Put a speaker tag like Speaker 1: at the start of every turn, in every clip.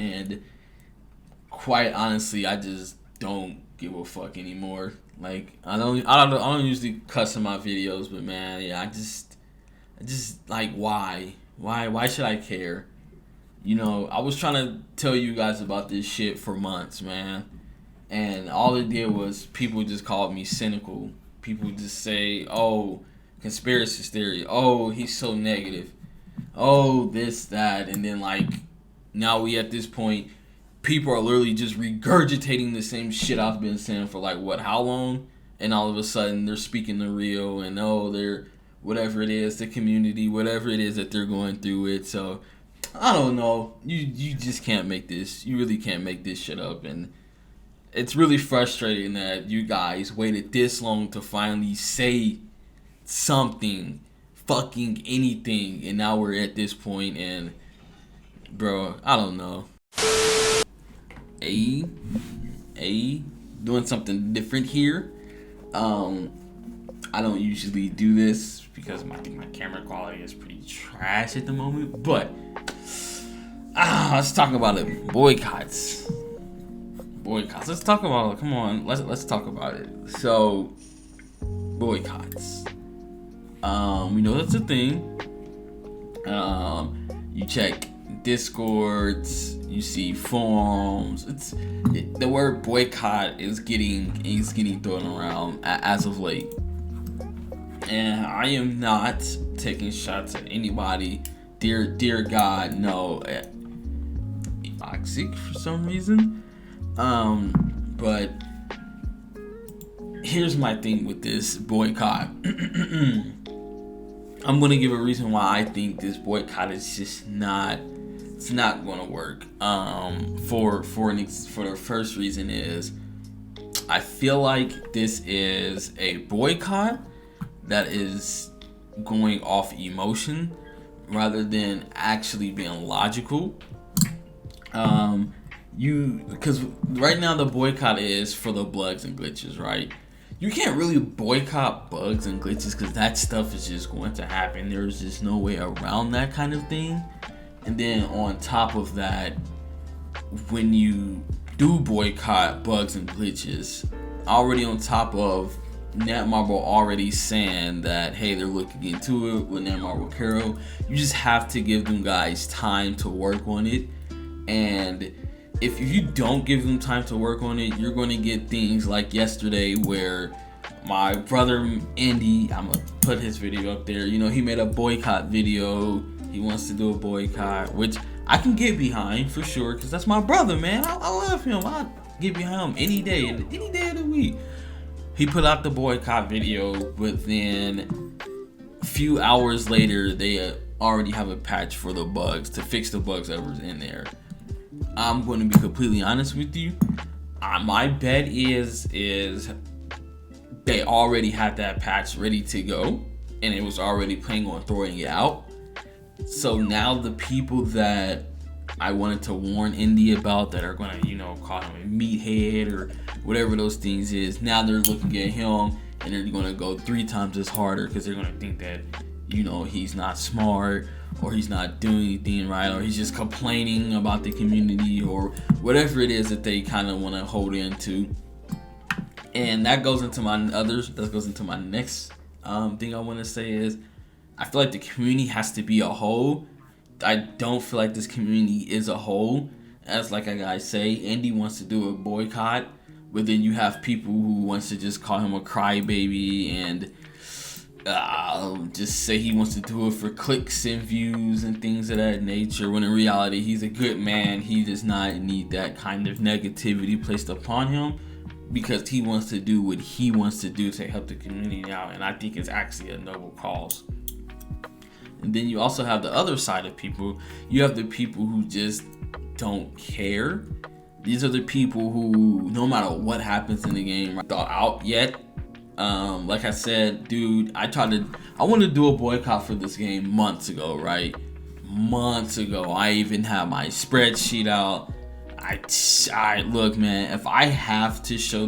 Speaker 1: and quite honestly, I just don't give a fuck anymore. Like I don't usually cuss in my videos, but man, yeah, I just like why should I care? You know, I was trying to tell you guys about this shit for months, man. And all it did was people just called me cynical. People just say, oh, conspiracy theory. Oh, he's so negative. Oh, this, that. And then, like, now we at this point, people are literally just regurgitating the same shit I've been saying for, like, what, how long? And all of a sudden, they're speaking the real. And, oh, they're, whatever it is, the community, whatever it is that they're going through it. So, I don't know. You just can't make this. You really can't make this shit up. And it's really frustrating that you guys waited this long to finally say something, fucking anything, and now we're at this point, and bro, I don't know. Doing something different here. I don't usually do this because I think my camera quality is pretty trash at the moment, but let's talk about it. Boycotts. Let's talk about it. Come on, let's talk about it. So, boycotts. We know that's a thing. You check Discords, you see forums. The word boycott is getting thrown around as of late, and I am not taking shots at anybody. Dear God, no. Toxic for some reason. But here's my thing with this boycott. I'm gonna give a reason why I think this boycott is just it's not gonna work. For the first reason is I feel like this is a boycott that is going off emotion rather than actually being logical. Because right now the boycott is for the bugs and glitches, right? You can't really boycott bugs and glitches because that stuff is just going to happen. There's just no way around that kind of thing. And then on top of that, when you do boycott bugs and glitches, already on top of Netmarble already saying that, hey, they're looking into it with Netmarble Carol, you just have to give them guys time to work on it. And if you don't give them time to work on it, you're going to get things like yesterday where my brother Andy, I'm going to put his video up there, he made a boycott video. He wants to do a boycott, which I can get behind for sure because that's my brother, man. I love him. I get behind him any day of the week. He put out the boycott video, but then a few hours later, they already have a patch for the bugs to fix the bugs that was in there. I'm going to be completely honest with you. My bet is they already had that patch ready to go, and it was already planning on throwing it out. So now the people that I wanted to warn Indy about that are going to, call him a meathead or whatever those things is, now they're looking at him and they're going to go 3 times as harder because they're going to think that, he's not smart or he's not doing anything right or he's just complaining about the community or whatever it is that they kind of want to hold into. And that goes into my next thing I want to say is I feel like the community has to be a whole. I don't feel like this community is a whole. As like I say, Andy wants to do a boycott, but then you have people who wants to just call him a crybaby and just say he wants to do it for clicks and views and things of that nature, when in reality he's a good man. He does not need that kind of negativity placed upon him because he wants to do what he wants to do to help the community out, and I think it's actually a noble cause. And then you also have the other side of people. You have the people who just don't care. These are the people who, no matter what happens in the game, are not out yet. Like I said, dude, I wanted to do a boycott for this game months ago, right? Months ago. I even had my spreadsheet out. I look, man, if I have to show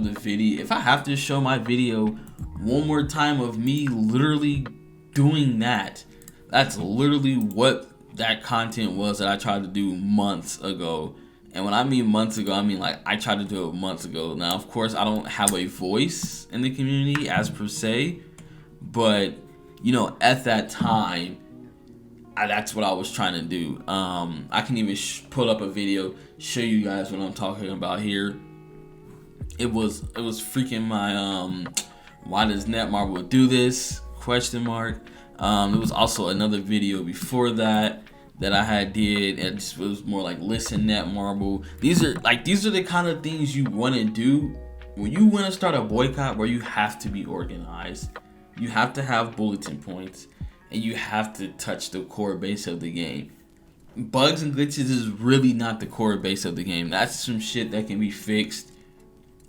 Speaker 1: my video one more time of me literally doing that, that's literally what that content was that I tried to do months ago. And when I mean months ago, I mean like I tried to do it months ago. Now, of course, I don't have a voice in the community as per se, but you know, at that time, that's what I was trying to do. I can even pull up a video, show you guys what I'm talking about here. It was freaking my why does Netmarble do this? Question mark. There was also another video before that I had did. It was more like listen Netmarble. These are the kind of things you want to do when you want to start a boycott, where you have to be organized. You have to have bulletin points, and you have to touch the core base of the game. Bugs and glitches is really not the core base of the game. That's some shit that can be fixed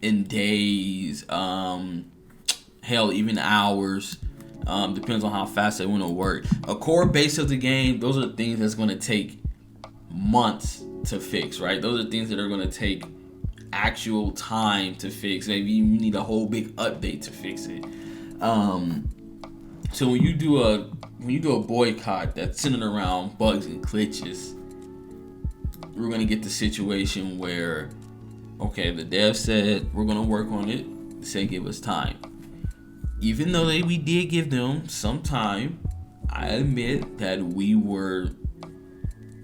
Speaker 1: in days, hell, even hours. Depends on how fast they want to work. A core base of the game, those are things that's going to take months to fix, right? Those are things that are going to take actual time to fix. Maybe you need a whole big update to fix it. So when you do a boycott that's centered around bugs and glitches, we're gonna get the situation where, okay, the dev said we're gonna work on it. They said give us time. Even though we did give them some time, I admit that we were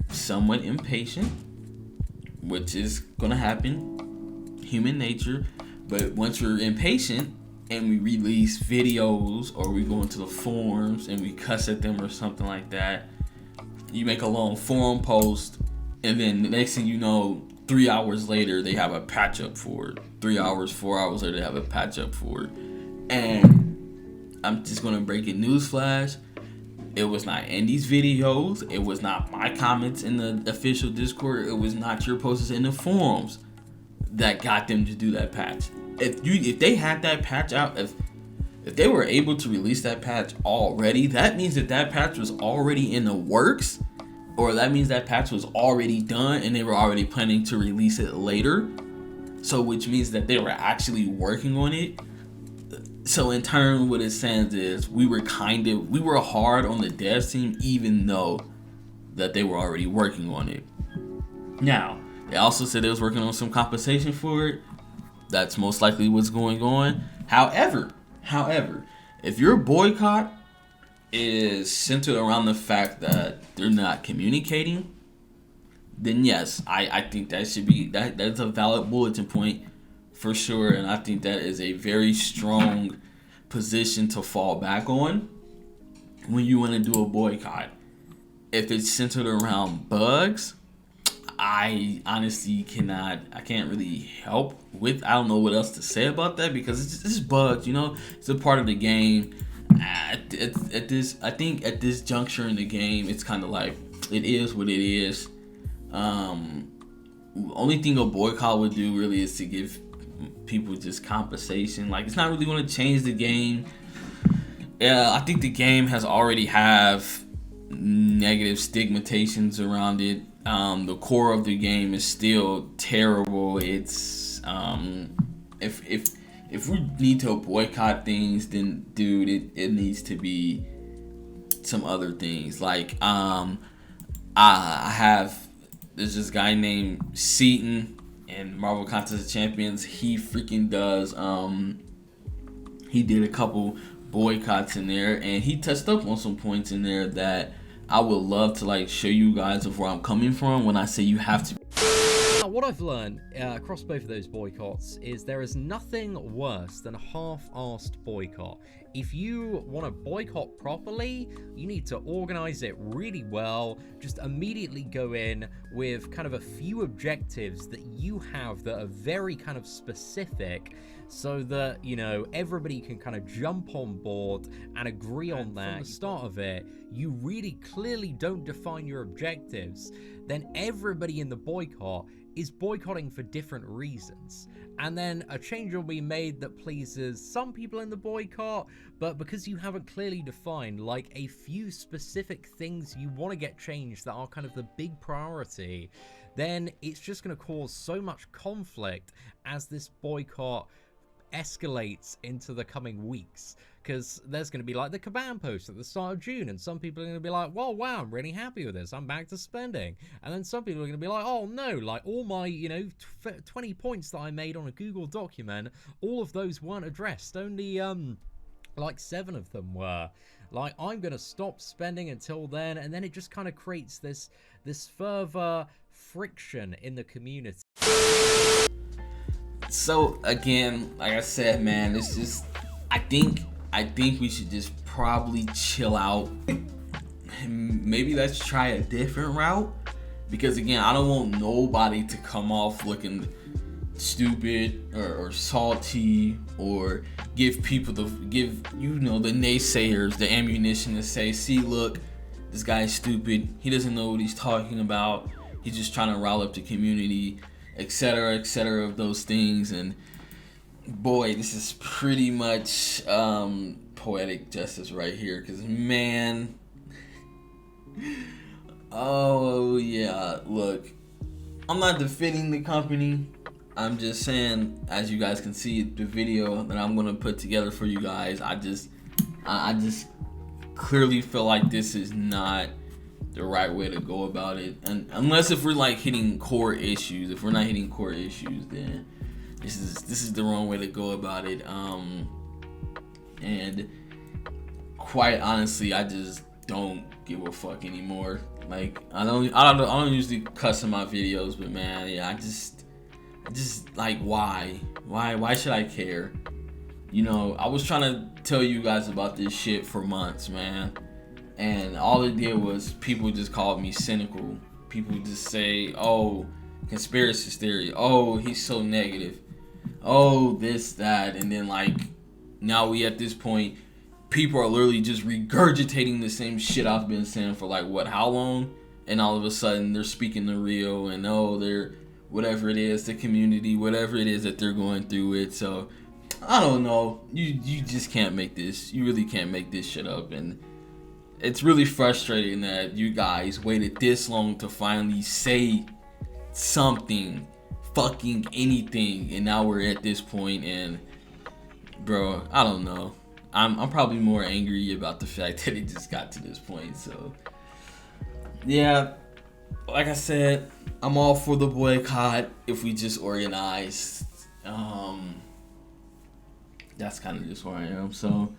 Speaker 1: somewhat impatient, which is gonna happen, human nature. But once we're impatient, and we release videos, or we go into the forums and we cuss at them or something like that, you make a long forum post, and then the next thing you know, 3 hours later they have a patch up for it. 3 hours, 4 hours later they have a patch up for it. And I'm just gonna break it, newsflash, it was not Andy's videos, it was not my comments in the official Discord, it was not your posts in the forums that got them to do that patch. If they had that patch out, if they were able to release that patch already, that means that patch was already in the works, or that means that patch was already done and they were already planning to release it later. So which means that they were actually working on it. So in turn, what it says is we were hard on the dev team, even though that they were already working on it. Now, they also said they was working on some compensation for it. That's most likely what's going on. However, if your boycott is centered around the fact that they're not communicating, then yes, I think that should be that's a valid bulletin point for sure, and I think that is a very strong position to fall back on when you want to do a boycott. If it's centered around bugs, I honestly can't really help with. I don't know what else to say about that, because it's just bugs, you know. It's a part of the game. I think at this juncture in the game, it's kind of like it is what it is. Only thing a boycott would do really is to give people just compensation. Like, it's not really going to change the game. Yeah, I think the game has already have negative stigmatizations around it. The core of the game is still terrible. It's if we need to boycott things, then dude, it needs to be some other things. Like there's this guy named Seatin in Marvel Contest of Champions. He freaking does he did a couple boycotts in there, and he touched up on some points in there that I would love to like show you guys of where I'm coming from when I say you have to.
Speaker 2: Now, what I've learned across both of those boycotts is there is nothing worse than a half-arsed boycott. If you want to boycott properly, you need to organize it really well. Just immediately go in with kind of a few objectives that you have that are very kind of specific, so that, you know, everybody can kind of jump on board and agree on that. From the start of it, you really clearly don't define your objectives, then everybody in the boycott is boycotting for different reasons. And then a change will be made that pleases some people in the boycott, but because you haven't clearly defined like a few specific things you want to get changed that are kind of the big priority, then it's just going to cause so much conflict as this boycott escalates into the coming weeks. because there's going to be like the Kaban post at the start of June, and some people are going to be like, well, wow, I'm really happy with this, I'm back to spending. And then some people are going to be like, oh no, like all my, 20 points that I made on a Google document, all of those weren't addressed. Only like 7 of them were. Like, I'm gonna stop spending until then, and then it just kind of creates this further friction in the community.
Speaker 1: So again, like I said, man, it's just, I think we should just probably chill out. Maybe let's try a different route, because again, I don't want nobody to come off looking stupid or salty, or give people the naysayers the ammunition to say, see, look, this guy's stupid, he doesn't know what he's talking about, he's just trying to rile up the community, etc., of those things. And boy, this is pretty much poetic justice right here, because man, oh yeah, look, I'm not defending the company, I'm just saying, as you guys can see the video that I'm gonna put together for you guys, I just clearly feel like this is not the right way to go about it. And unless if we're like hitting core issues, if we're not hitting core issues, then this is the wrong way to go about it. And quite honestly, I just don't give a fuck anymore. Like, I don't usually cuss in my videos, but man, yeah, I just like, why should I care? I was trying to tell you guys about this shit for months, man, and all it did was people just called me cynical. People just say, oh, conspiracy theory, oh, he's so negative, oh, this, that, and then like, now we at this point, people are literally just regurgitating the same shit I've been saying for like, what, how long? And all of a sudden they're speaking the real, and oh, they're whatever it is, the community, whatever it is that they're going through it. So I don't know, you just can't make this, you really can't make this shit up. And it's really frustrating that you guys waited this long to finally say something, fucking anything, and now we're at this point. And bro, I don't know, I'm probably more angry about the fact that it just got to this point. So yeah, like I said, I'm all for the boycott if we just organize. That's kind of just where I am. So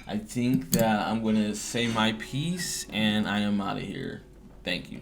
Speaker 1: I think that I'm gonna say my piece and I am out of here. Thank you.